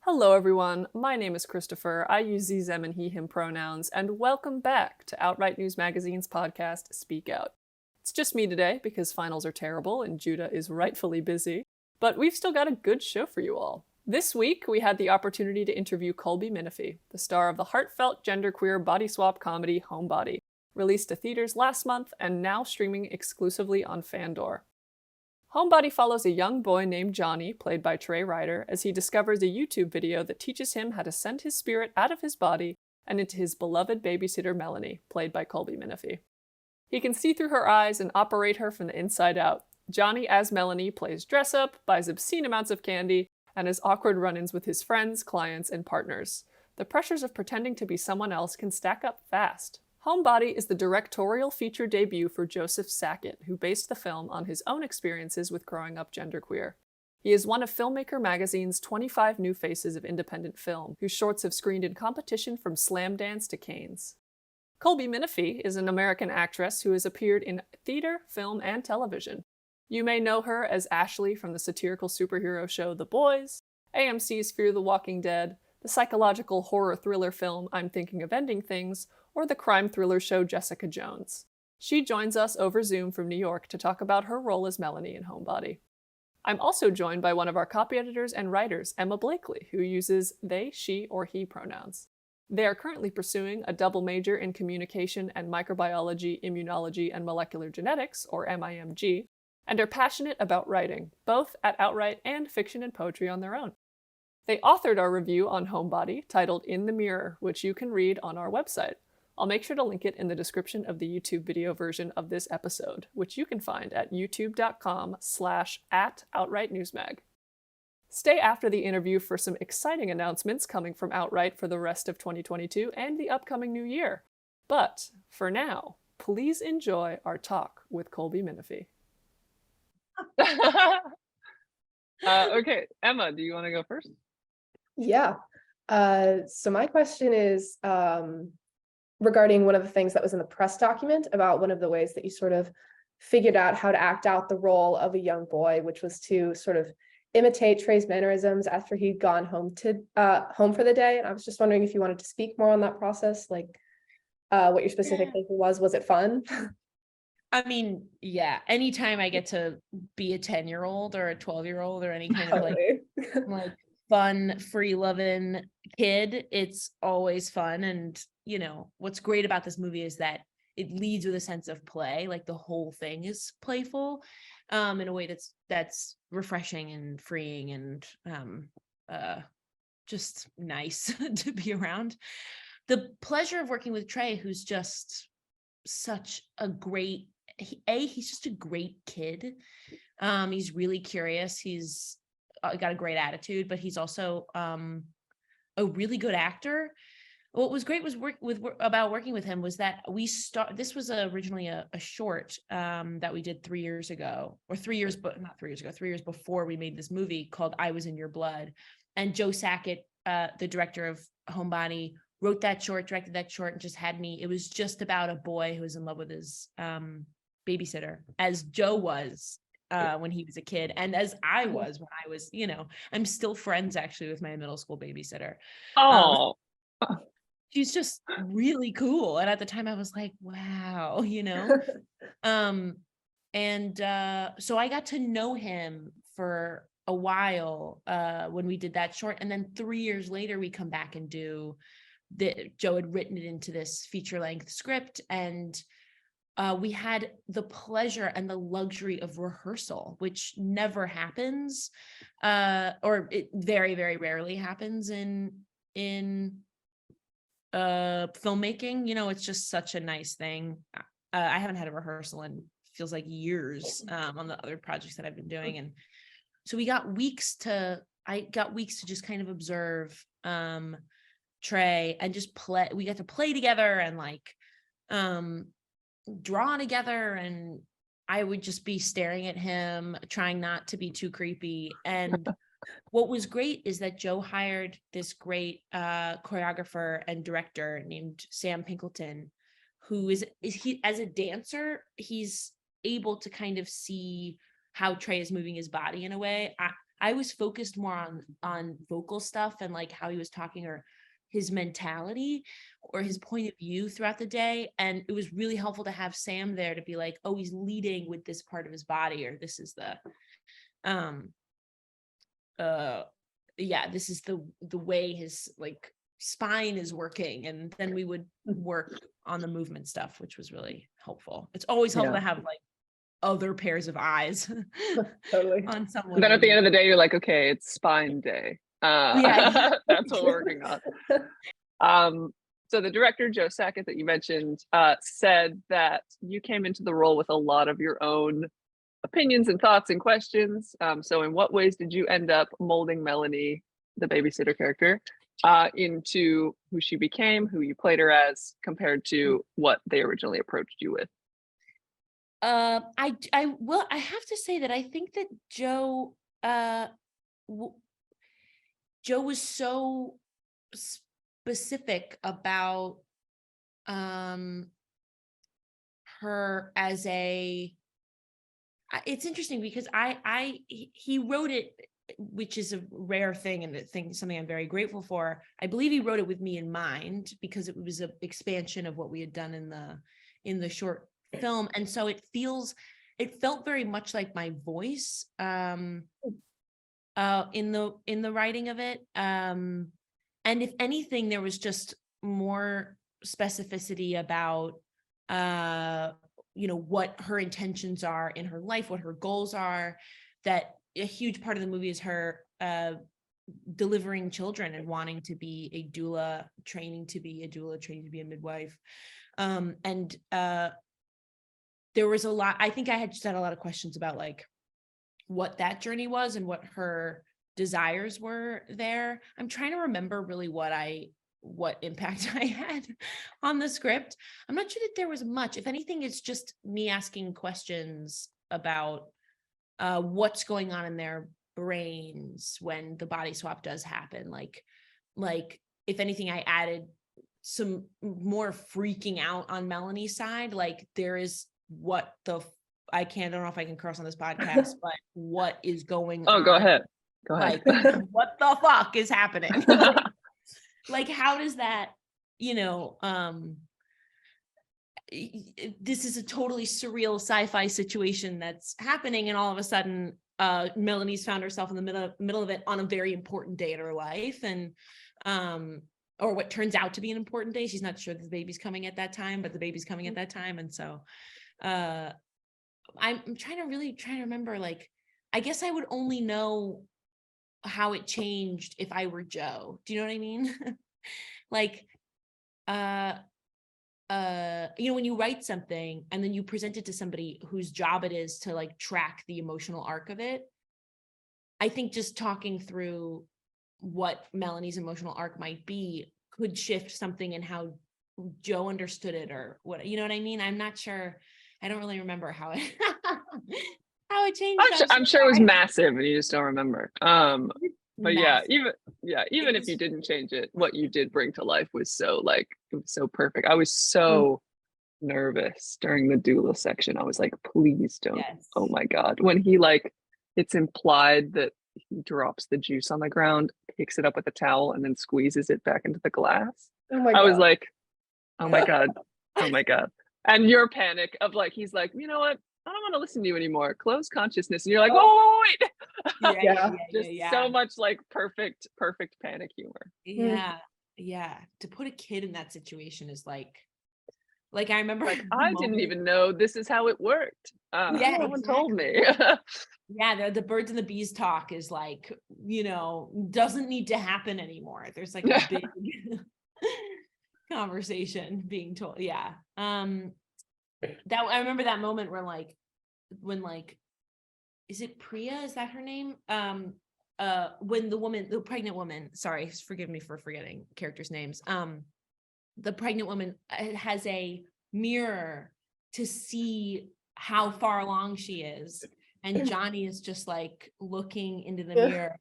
Hello everyone, my name is Christopher, I use ze, them, and he, him pronouns, and welcome back to OutWrite Newsmagazine's podcast, Speak Out. It's just me today because finals are terrible and Judah is rightfully busy, but we've still got a good show for you all. This week, we had the opportunity to interview Colby Minifie, the star of the heartfelt genderqueer body swap comedy Homebody, released to theaters last month and now streaming exclusively on Fandor. Homebody follows a young boy named Johnny, played by Trey Ryder, as he discovers a YouTube video that teaches him how to send his spirit out of his body and into his beloved babysitter Melanie, played by Colby Minifie. He can see through her eyes and operate her from the inside out. Johnny, as Melanie, plays dress-up, buys obscene amounts of candy, and has awkward run-ins with his friends, clients, and partners. The pressures of pretending to be someone else can stack up fast. Homebody is the directorial feature debut for Joseph Sackett, who based the film on his own experiences with growing up genderqueer. He is one of Filmmaker Magazine's 25 new faces of independent film, whose shorts have screened in competition from Slam Dance to Cannes. Colby Minifie is an American actress who has appeared in theater, film, and television. You may know her as Ashley from the satirical superhero show The Boys, AMC's Fear the Walking Dead, the psychological horror thriller film I'm Thinking of Ending Things, or the crime thriller show Jessica Jones. She joins us over Zoom from New York to talk about her role as Melanie in Homebody. I'm also joined by one of our copy editors and writers, Emma Blakely, who uses they, she, or he pronouns. They are currently pursuing a double major in communication and microbiology, immunology, and molecular genetics, or MIMG, and are passionate about writing, both at OutWrite and fiction and poetry on their own. They authored our review on Homebody, titled In the Mirror, which you can read on our website. I'll make sure to link it in the description of the YouTube video version of this episode, which you can find at youtube.com/@OutWriteNewsmag. Stay after the interview for some exciting announcements coming from OutWrite for the rest of 2022 and the upcoming new year. But for now, please enjoy our talk with Colby Minifie. Okay, Emma, do you want to go first? Yeah. So my question is regarding one of the things that was in the press document about one of the ways that you sort of figured out how to act out the role of a young boy, which was to sort of imitate Trey's mannerisms after he'd gone home for the day. And I was just wondering if you wanted to speak more on that process, like what your specific thinking was. Was it fun? I mean, yeah, anytime I get to be a 10-year-old or a 12-year-old or any kind of like fun, free loving kid, it's always fun. And you know, what's great about this movie is that it leads with a sense of play. Like the whole thing is playful, in a way that's refreshing and freeing and just nice to be around. The pleasure of working with Trey, who's just such a great, he's just a great kid. He's really curious. He's got a great attitude, but he's also a really good actor. What was great was about working with him was that this was originally a short that we did 3 years ago, or 3 years, but not 3 years ago, 3 years before we made this movie called I Was in Your Blood. And Joe Sackett, the director of Homebody, wrote that short, directed that short, and just had me. It was just about a boy who was in love with his babysitter, as Joe was when he was a kid, and as I was when I was, I'm still friends actually with my middle school babysitter. Oh, she's just really cool. And at the time I was like, wow, so I got to know him for a while when we did that short. And then 3 years later, we come back and Joe had written it into this feature-length script, and we had the pleasure and the luxury of rehearsal, which never happens, or it very, very rarely happens in filmmaking. It's just such a nice thing. I haven't had a rehearsal in feels like years on the other projects that I've been doing, and so I got weeks to just kind of observe Trey and just play. We got to play together and draw together, and I would just be staring at him, trying not to be too creepy. And what was great is that Joe hired this great choreographer and director named Sam Pinkleton, who is he as a dancer, he's able to kind of see how Trey is moving his body in a way. I was focused more on vocal stuff and like how he was talking or his mentality or his point of view throughout the day. And it was really helpful to have Sam there to be like, oh, he's leading with this part of his body, or this is the this is the way his like spine is working. And then we would work on the movement stuff, which was really helpful. It's always helpful to have like other pairs of eyes Totally. on someone. And then at the end of the day, you're like, okay, it's spine day. That's what we're working on. So the director, Joe Sackett, that you mentioned, said that you came into the role with a lot of your own opinions and thoughts and questions. So in what ways did you end up molding Melanie, the babysitter character, into who she became, who you played her as, compared to what they originally approached you with? I have to say that I think that Joe was so specific about her as a. It's interesting because he wrote it, which is a rare thing and something I'm very grateful for. I believe he wrote it with me in mind because it was an expansion of what we had done in the short film, and so it felt very much like my voice in the writing of it, and if anything there was just more specificity about what her intentions are in her life, what her goals are. That a huge part of the movie is her delivering children and wanting to be a doula, training to be a midwife, and there was a lot. I think I had just had a lot of questions about like what that journey was and what her desires were there. I'm trying to remember really what impact I had on the script. I'm not sure that there was much. If anything, it's just me asking questions about what's going on in their brains when the body swap does happen. Like if anything, I added some more freaking out on Melanie's side. Like there is I don't know if I can curse on this podcast, but what is going on? Oh, go ahead. Like, what the fuck is happening? Like, how does that, this is a totally surreal sci-fi situation that's happening. And all of a sudden, Melanie's found herself in the middle of it on a very important day in her life. And, or what turns out to be an important day. She's not sure that the baby's coming at that time, but the baby's coming at that time. And so, I'm trying to remember, like, I guess I would only know how it changed if I were Joe. Do you know what I mean? Like, when you write something and then you present it to somebody whose job it is to like track the emotional arc of it, I think just talking through what Melanie's emotional arc might be could shift something in how Joe understood it, or what, you know what I mean? I'm not sure. I don't really remember how it how it changed. I'm sure it was massive and you just don't remember. But massive. even if you didn't change it, what you did bring to life was it was so perfect. I was so nervous during the doula section. I was like, please don't. Yes. Oh my God. When he it's implied that he drops the juice on the ground, picks it up with a towel, and then squeezes it back into the glass. Oh my God. I was like, oh my God. Oh my God. And your panic of he's like, you know what? I don't want to listen to you anymore. Close consciousness. And you're like, wait. Yeah. So much perfect panic humor. Yeah. Yeah. To put a kid in that situation is like I remember. I didn't even know this is how it worked. No one told me. Yeah. The birds and the bees talk is doesn't need to happen anymore. There's a big conversation being told. Yeah. That I remember that moment where when is it Priya? Is that her name? When the pregnant woman, sorry, forgive me for forgetting characters' names. The pregnant woman has a mirror to see how far along she is. And Johnny is just looking into the mirror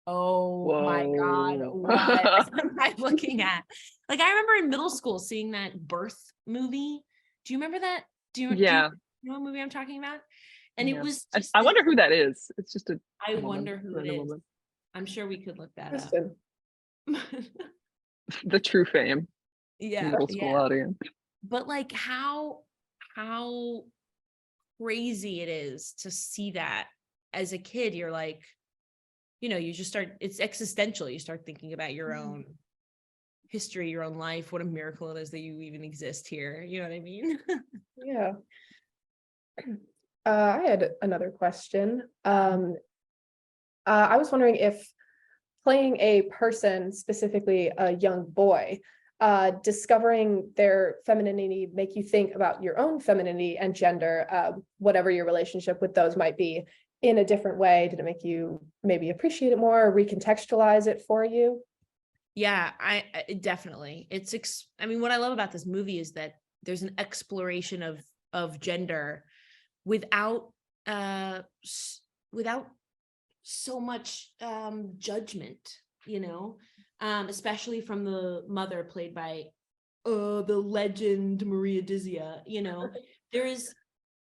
oh Whoa. My God, what am I looking at? I remember in middle school seeing that Birth movie. Do you remember that? Do you know what movie I'm talking about? And Yeah. it was I just wonder who that is. It's just a I woman, wonder who it random is. woman. I'm sure we could look that up. Kristen. The true fame, Yeah, middle school yeah. audience. But like how crazy it is to see that as a kid. You're like, you just start, it's existential. You start thinking about your own history, your own life, what a miracle it is that you even exist here. You know what I mean? Yeah. I had another question. I was wondering if playing a person, specifically a young boy, discovering their femininity make you think about your own femininity and gender, whatever your relationship with those might be, in a different way? Did it make you maybe appreciate it more, or recontextualize it for you? Yeah, I definitely. I mean, what I love about this movie is that there's an exploration of gender without so much judgment, especially from the mother played by the legend Maria Dizia. There is,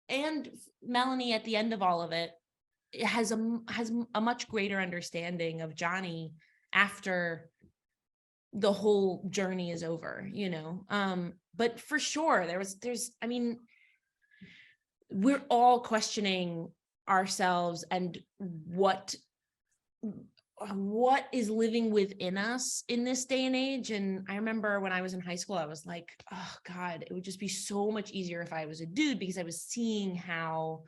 and Melanie at the end of all of it has a much greater understanding of Johnny after the whole journey is over, but for sure I mean, we're all questioning ourselves and what is living within us in this day and age. And I remember when I was in high school, I was like, oh God, it would just be so much easier if I was a dude, because I was seeing how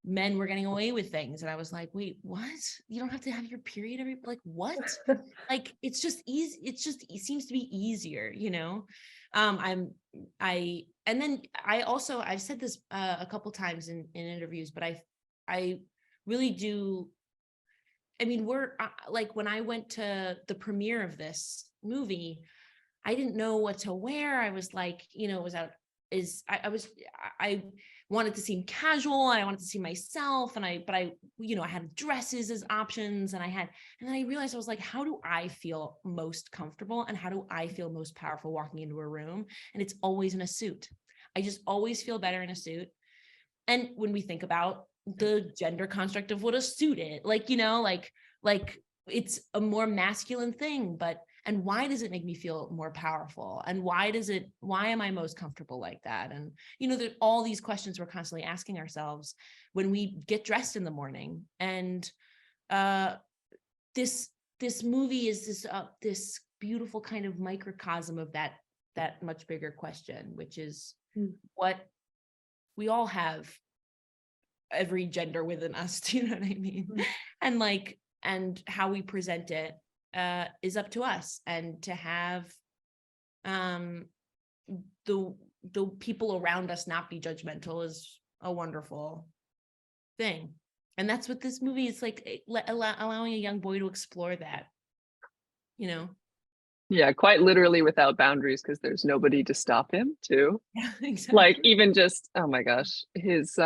men were getting away with things. And I was like, wait, what? You don't have to have your period like what? Like, it's just easy. It seems to be easier, and then I've said this a couple times in interviews, but I really do. I mean, we're like, when I went to the premiere of this movie, I didn't know what to wear. I was like, I wanted to seem casual, and I wanted to see myself. And I had dresses as options, and then I realized, I was like, how do I feel most comfortable? And how do I feel most powerful walking into a room? And it's always in a suit. I just always feel better in a suit. And when we think about the gender construct of what a suit is, like it's a more masculine thing, and why does it make me feel more powerful? And why am I most comfortable like that? And, that all these questions we're constantly asking ourselves when we get dressed in the morning. And this movie is this beautiful kind of microcosm of that much bigger question, which is what we all have, every gender within us. Do you know what I mean? And how we present it is up to us. And to have the people around us not be judgmental is a wonderful thing. And that's what this movie is like, allowing a young boy to explore that, Yeah, quite literally without boundaries, because there's nobody to stop him too. Yeah, exactly. Like, even just, oh my gosh, his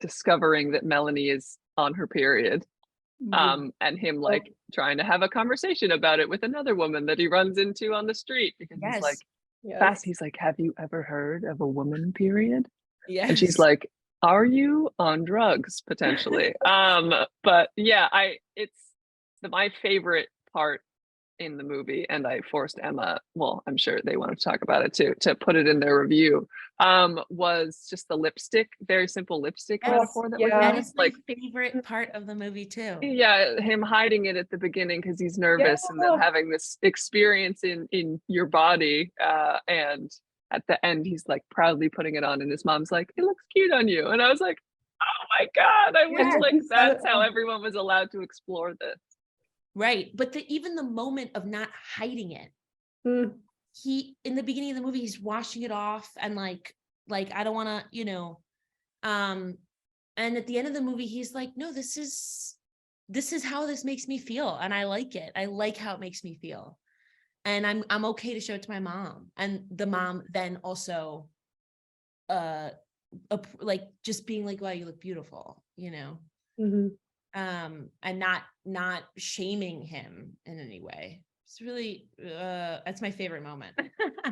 discovering that Melanie is on her period. And him like trying to have a conversation about it with another woman that he runs into on the street, because he's like, fast. He's like, have you ever heard of a woman period? Yes. And she's like, are you on drugs potentially? But yeah, it's my favorite part in the movie, and I forced Emma, well, I'm sure they wanted to talk about it too, to put it in their review, was just the lipstick, very simple lipstick metaphor that was that is my like favorite part of the movie too. Yeah, him hiding it at the beginning because he's nervous, and then having this experience in your body, and at the end he's like proudly putting it on, and his mom's like, it looks cute on you. And I was like, oh my God, I wish like that's how everyone was allowed to explore this. Right. But even the moment of not hiding it, he, in the beginning of the movie, he's washing it off and like, I don't want to, and at the end of the movie, he's like, no, this is how this makes me feel. And I like it. I like how it makes me feel. And I'm okay to show it to my mom. And the mom then also, like just being like, wow, you look beautiful, and not shaming him in any way. It's really, that's my favorite moment.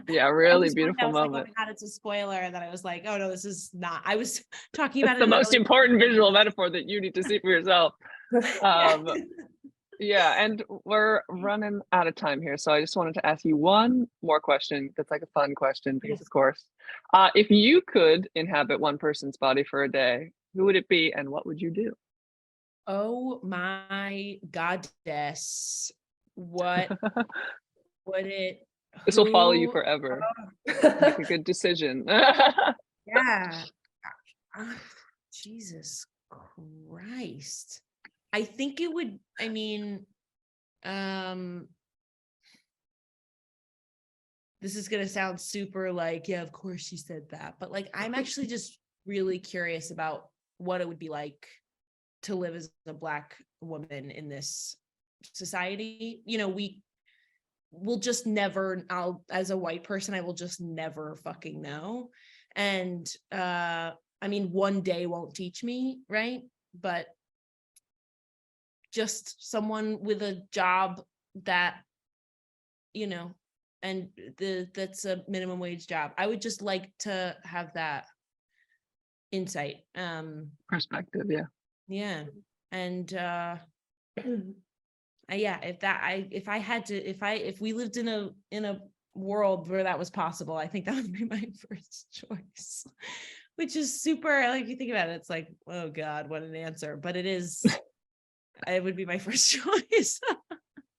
Yeah, I really was beautiful like, moment. oh my God, it's a spoiler. And then I was like, oh no, this is not. I was talking about It's it. the most important visual metaphor that you need to see for yourself. Yeah, and we're running out of time here, so I just wanted to ask you one more question that's like a fun question, because Yes. of course, if you could inhabit one person's body for a day, who would it be and what would you do? Oh my goddess. What would it? This will follow you Who? forever. Make a good decision. Yeah. Jesus Christ. I think it would, I mean, this is gonna sound super like, yeah, of course she said that. But like, I'm actually just really curious about what it would be like to live as a Black woman in this society. You know, we will just never, as a white person, I will just never fucking know. And I mean, one day won't teach me, right? But just someone with a job that, you know, and that's a minimum wage job. I would just like to have that insight. Perspective, yeah. Yeah. And yeah, if we lived in a world where that was possible, I think that would be my first choice. Which is super, like, you think about it, it's like, oh God, what an answer. But it is, it would be my first choice.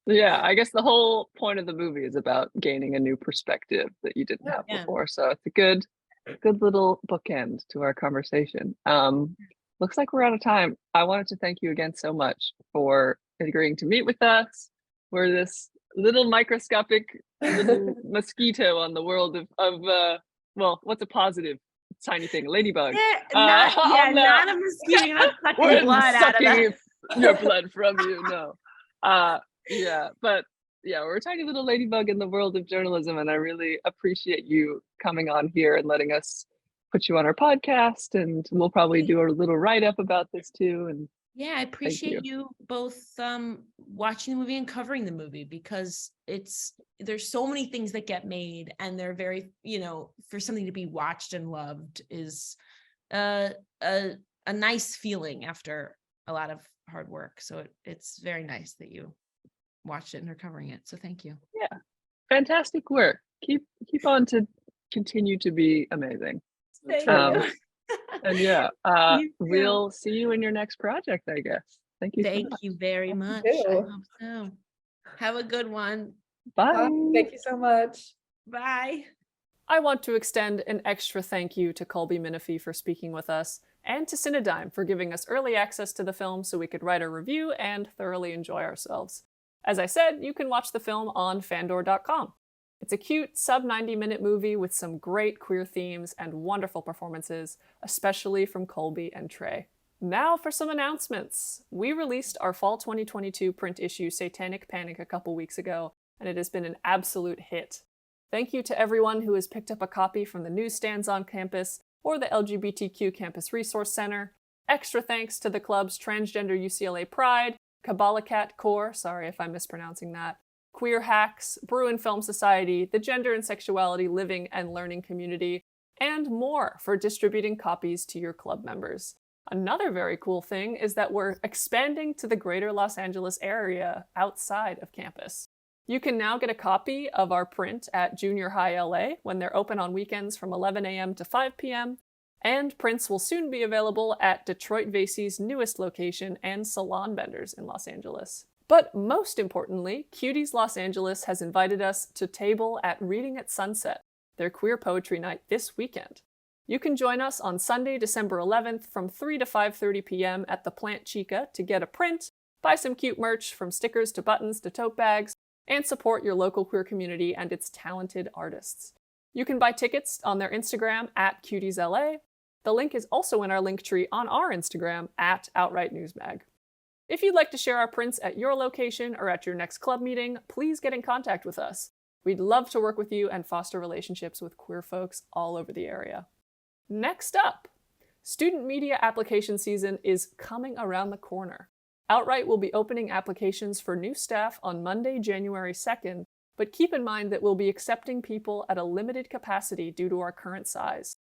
Yeah, I guess the whole point of the movie is about gaining a new perspective that you didn't have Yeah. before. So it's a good little bookend to our conversation. Looks like we're out of time. I wanted to thank you again so much for agreeing to meet with us. We're this little microscopic little mosquito on the world of well, what's a positive tiny thing? Ladybug. Not a mosquito. You're not sucking We're blood out of that. your blood from you. No. Yeah, but yeah, we're a tiny little ladybug in the world of journalism, and I really appreciate you coming on here and letting us put you on our podcast, and we'll probably do a little write-up about this too. And yeah, I appreciate you both watching the movie and covering the movie, because there's so many things that get made, and they're very, you know, for something to be watched and loved is a nice feeling after a lot of hard work. So it's very nice that you watched it and are covering it. So thank you. yeah, fantastic work. Keep on to continue to be amazing. Thank you. you. And yeah, You too. we'll see you in your next project, I guess. Thank you. Thank so much. you very much. too. I hope so. Have a good one. Bye. Thank you so much. Bye. I want to extend an extra thank you to Colby Minifie for speaking with us, and to Cinedigm for giving us early access to the film so we could write a review and thoroughly enjoy ourselves. As I said, you can watch the film on fandor.com. It's a cute sub-90-minute movie with some great queer themes and wonderful performances, especially from Colby and Trey. Now for some announcements. We released our fall 2022 print issue Satanic Panic a couple weeks ago, and it has been an absolute hit. Thank you to everyone who has picked up a copy from the newsstands on campus or the LGBTQ Campus Resource Center. Extra thanks to the club's Transgender UCLA Pride, Kabbalah Cat Corps, sorry if I'm mispronouncing that, Queer Hacks, Bruin Film Society, the Gender and Sexuality Living and Learning Community, and more for distributing copies to your club members. Another very cool thing is that we're expanding to the greater Los Angeles area outside of campus. You can now get a copy of our print at Junior High LA when they're open on weekends from 11 a.m. to 5 p.m., and prints will soon be available at Detroit Vesey's newest location and Salon Benders in Los Angeles. But most importantly, Cuties Los Angeles has invited us to table at Reading at Sunset, their queer poetry night this weekend. You can join us on Sunday, December 11th from 3 to 5:30 p.m. at the Plant Chica to get a print, buy some cute merch from stickers to buttons to tote bags, and support your local queer community and its talented artists. You can buy tickets on their Instagram at CutiesLA. The link is also in our link tree on our Instagram at OutWrite Newsmag. If you'd like to share our prints at your location or at your next club meeting, please get in contact with us. We'd love to work with you and foster relationships with queer folks all over the area. Next up, student media application season is coming around the corner. OutWrite will be opening applications for new staff on Monday, January 2nd, but keep in mind that we'll be accepting people at a limited capacity due to our current size.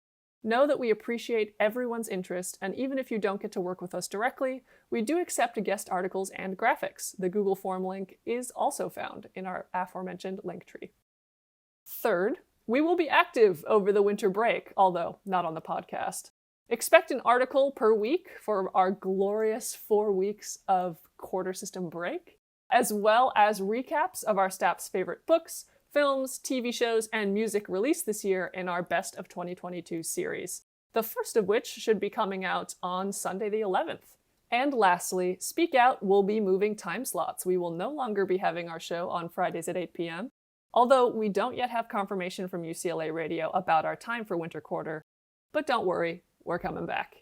Know that we appreciate everyone's interest, and even if you don't get to work with us directly, we do accept guest articles and graphics. The Google form link is also found in our aforementioned link tree. Third, we will be active over the winter break, although not on the podcast. Expect an article per week for our glorious 4 weeks of quarter system break, as well as recaps of our staff's favorite books, films, TV shows, and music released this year in our Best of 2022 series, the first of which should be coming out on Sunday the 11th. And lastly, Speak Out will be moving time slots. We will no longer be having our show on Fridays at 8 p.m., although we don't yet have confirmation from UCLA Radio about our time for winter quarter. But don't worry, we're coming back.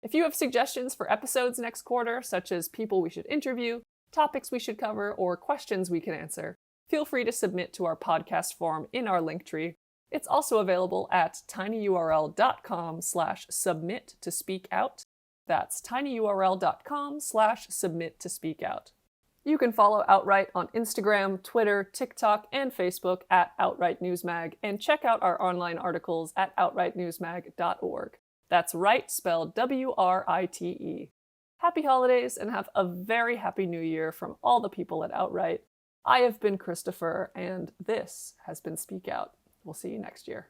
If you have suggestions for episodes next quarter, such as people we should interview, topics we should cover, or questions we can answer, feel free to submit to our podcast form in our link tree. It's also available at tinyurl.com/submit to speak out. That's tinyurl.com/submit to speak out. You can follow OutWrite on Instagram, Twitter, TikTok, and Facebook at OutWrite Newsmag, and check out our online articles at outwritenewsmag.org. That's right spelled W-R-I-T-E. Happy holidays and have a very happy new year from all the people at OutWrite. I have been Christopher, and this has been Speak Out. We'll see you next year.